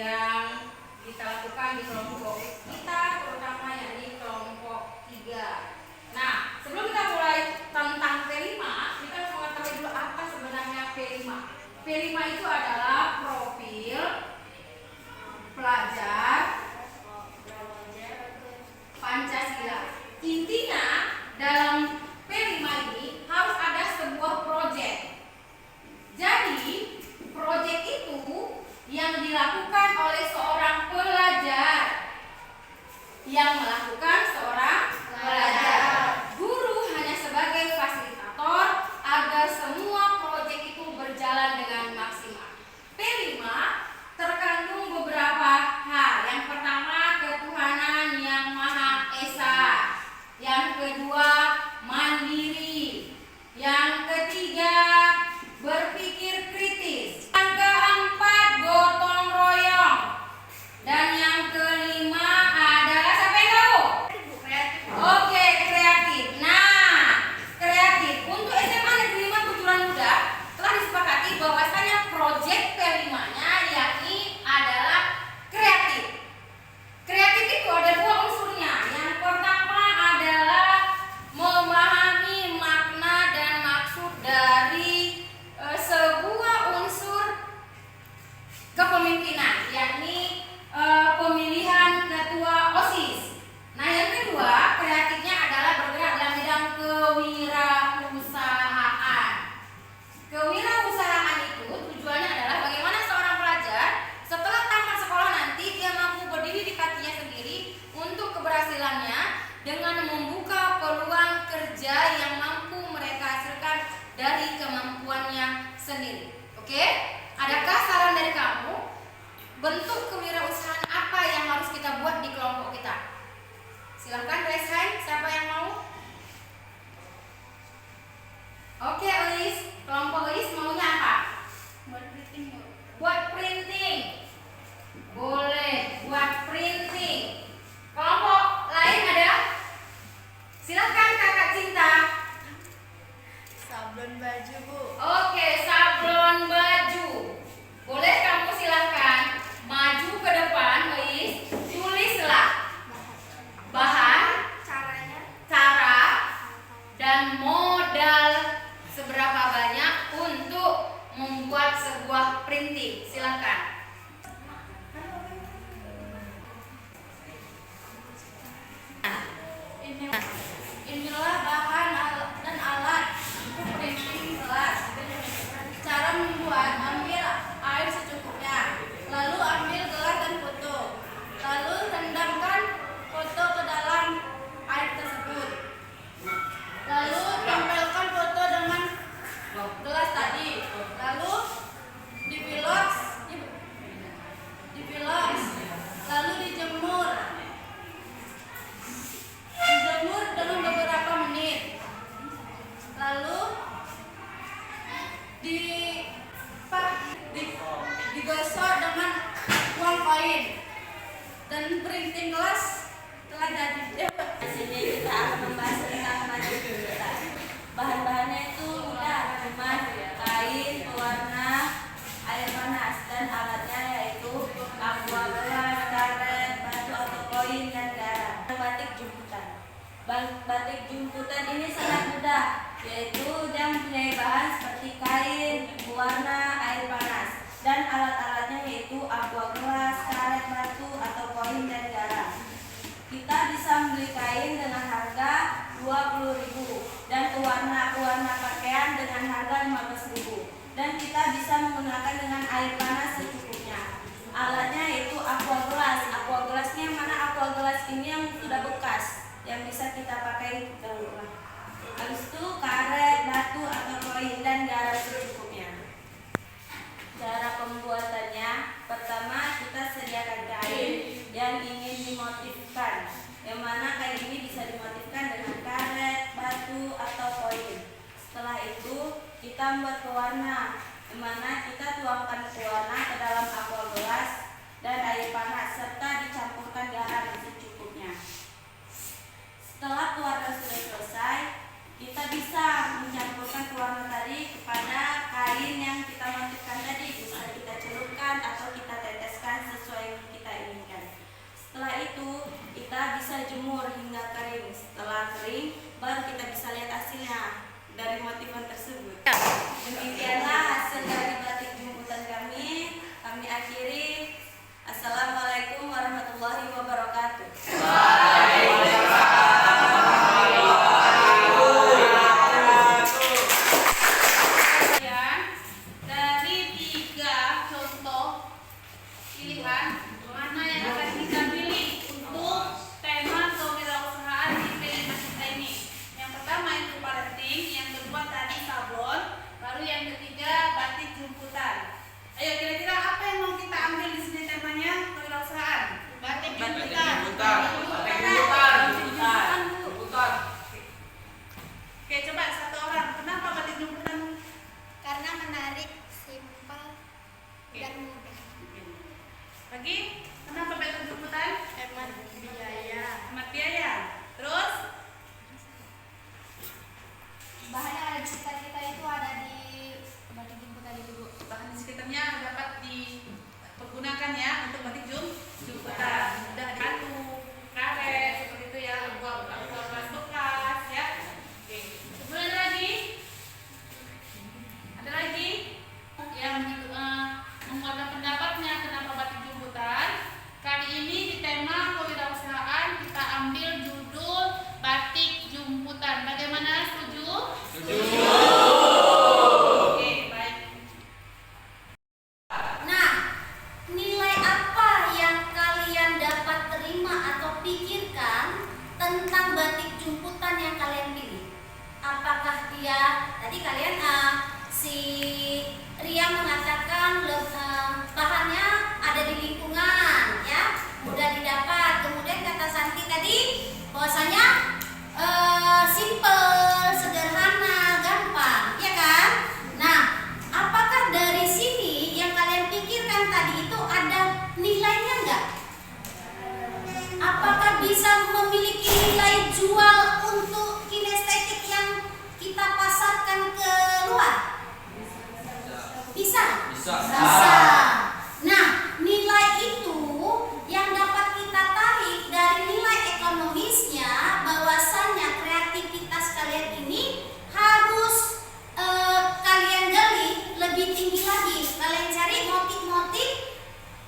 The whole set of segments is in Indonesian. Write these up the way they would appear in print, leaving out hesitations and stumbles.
yang kita lakukan di kelompok kita, terutama yakni kelompok 3. Nah, sebelum kita mulai tentang P5, kita harus mengetahui dulu apa sebenarnya P5. P5 itu adalah profil pelajar Pancasila. Intinya dalam P5 ini harus ada sebuah proyek. Jadi, proyek itu yang dilakukan oleh seorang pelajar. Yang melakukan seorang pelajar. Guru hanya sebagai fasilitator agar semua proyek itu berjalan dengan maksimal. P5 terkandung beberapa hal. Yang pertama, ketuhanan yang Maha Esa. Yang kedua, mandiri. Yang ketiga, berpikir kritis. Yang keempat, gotong royong. Dan yang kelima adalah siapa yang tahu? Oke, kreatif. Nah, kreatif. Untuk SMA Negeri 5 Buturan Muda telah disepakati bahwasanya proyek P5-nya yakni adalah kreatif. Kreatif itu ada dua unsurnya. Yang pertama adalah memahami makna dan maksud dari sebuah unsur kepemimpinan, yakni pemilihan ketua OSIS. Nah, yang kedua, kreatifnya adalah bergerak dalam bidang kewirausahaan. Kewirausahaan itu tujuannya adalah bagaimana seorang pelajar setelah tamat sekolah nanti dia mampu berdiri di kakinya sendiri untuk keberhasilannya dengan membuka peluang kerja yang mampu mereka hasilkan dari kemampuannya sendiri. Oke? Adakah saran dari kamu? Bentuk kewirausahaan apa yang harus kita buat di kelompok kita? Silahkan raise hand, siapa yang mau? Oke, Elis. Kelompok Elis maunya apa? Buat printing. Buat printing. Boleh, buat printing. Kelompok lain ada? Silakan Kakak Cinta. Sablon baju, Bu. Oke, sablon baju. Boleh kamu silakan maju ke depan, Elis. Tulislah bahan, cara, dan modal seberapa banyak untuk membuat sebuah printing. Silakan. Inilah bahan dan alat untuk printing kelas. Cara membuat: ambil air secukupnya, lalu ambil gelas dan foto, lalu rendamkan foto ke dalam air tersebut, lalu tempelkan foto dengan gelas tadi, lalu dibilas, lalu dijemur dengan beberapa menit, lalu digosok dengan uang koin, dan printing kelas telah jadi. Di sini kita akan membahas tentang maju kita. Bahan-bahannya itu mudah, cuma kain, pewarna, air panas, dan alatnya yaitu aqua gelas, karet, batu atau koin, dan garam. Batik jemputan. Batik jemputan ini sangat mudah, yaitu dia mempunyai bahan seperti kain, pewarna, air panas, dan alat-alatnya yaitu aqua gelas, karet, batu atau koin, dan garam. Kita bisa membeli kain dengan harga 20.000 dan pewarna pakaian dengan harga 15.000, dan kita bisa menggunakan dengan air panas secukupnya. Alatnya yaitu aqua gelas. Aqua gelasnya mana? Aqua gelas ini yang sudah bekas, yang bisa kita pakai dahulu. Habis itu karet, batu atau koin, dan garam secukupnya. Cara pembuatannya: pertama kita sediakan kain yang ingin dimotifkan, yang mana kain ini bisa dimotifkan dengan karet, batu atau koin. Setelah itu kita membuat pewarna, yang mana kita tuangkan pewarna ke dalam aqua gelas dan air panas serta dicampurkan garam secukupnya. Setelah pewarna sudah selesai, kita bisa mencampurkan pewarna tadi kepada kain yang kita motifkan tadi. Bisa kita celupkan atau kita teteskan sesuai Lagi, kenapa betul jemputan? Hemat biaya. Hemat biaya. Terus? Bahan yang ada di sekitar kita itu ada di batik jemputan itu, Bu. Bahan di sekitarnya dapat dipergunakan ya untuk batik jemputan. Mudah batu, karet, seperti itu ya, buat bekas ya. Oke. Kemudian ada lagi? Ada lagi yang mengeluarkan pendapatnya kenapa batik jemputan. Kali ini di tema kewirausahaan kita ambil judul batik jemputan. Bagaimana, setuju? Setuju. Oke, baik. Nah, nilai apa yang kalian dapat terima atau pikirkan tentang batik jemputan yang kalian pilih? Apakah dia, tadi kalian si Ria mengatakan bahannya ada di lingkungan ya, mudah didapat. Kemudian kata Santi tadi bahwasanya simple, sederhana, gampang, ya kan? Nah, apakah dari sini yang kalian pikirkan tadi itu ada nilainya enggak? Apakah bisa memiliki nilai jual untuk kinestetik yang kita pasarkan ke luar? Bisa? Bisa. Nah, nilai itu yang dapat kita tarik dari nilai ekonomisnya, bahwasannya kreativitas kalian ini harus kalian gali lebih tinggi lagi. Kalian cari motif-motif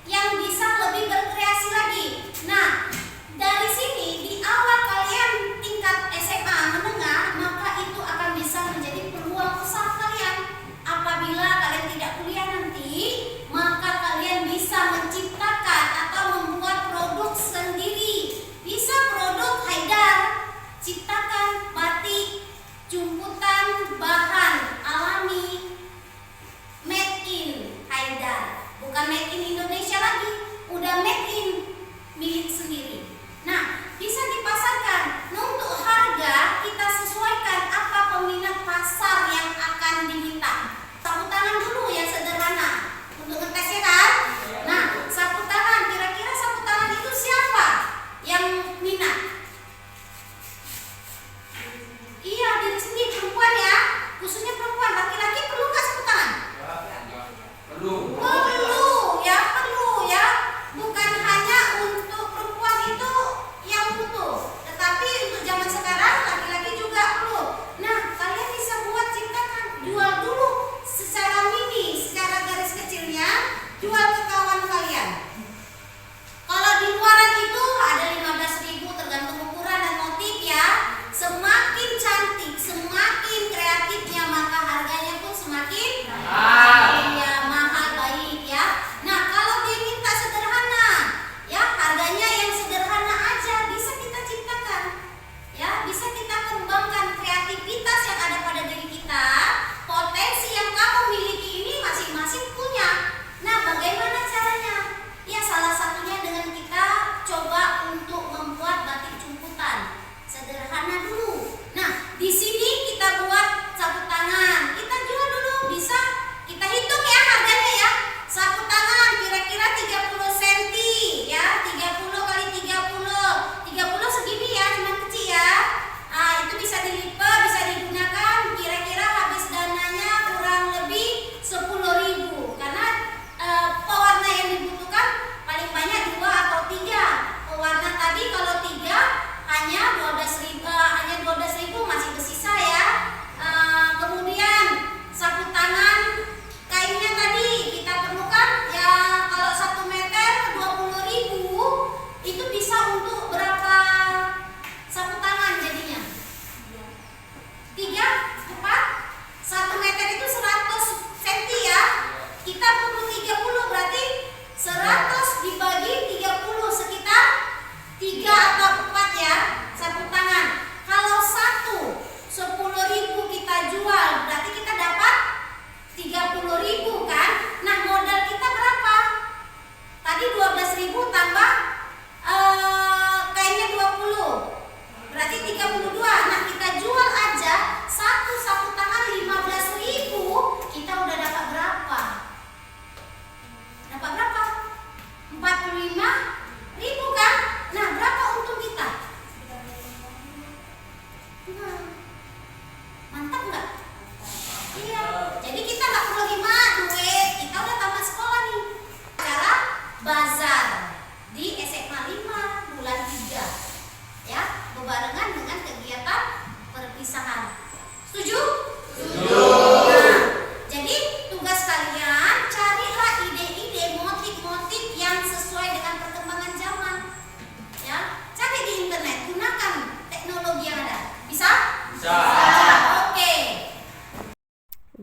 yang bisa lebih berkreasi lagi. Nah, dari sini di awal kalian tingkat SMA menengah, maka itu akan bisa menjadi peluang usaha kalian. Apabila kalian tidak kuliah nanti, maka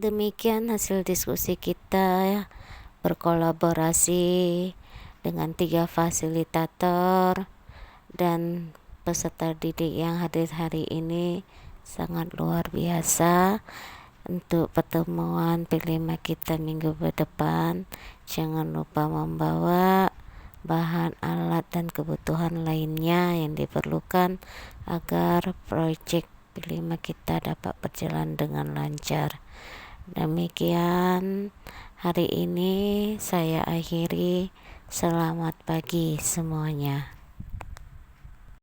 Demikian hasil diskusi kita berkolaborasi dengan 3 fasilitator dan peserta didik yang hadir hari ini sangat luar biasa. Untuk pertemuan P5 kita minggu depan, jangan lupa membawa bahan, alat, dan kebutuhan lainnya yang diperlukan agar proyek P5 kita dapat berjalan dengan lancar. Demikian hari ini saya akhiri. Selamat pagi semuanya.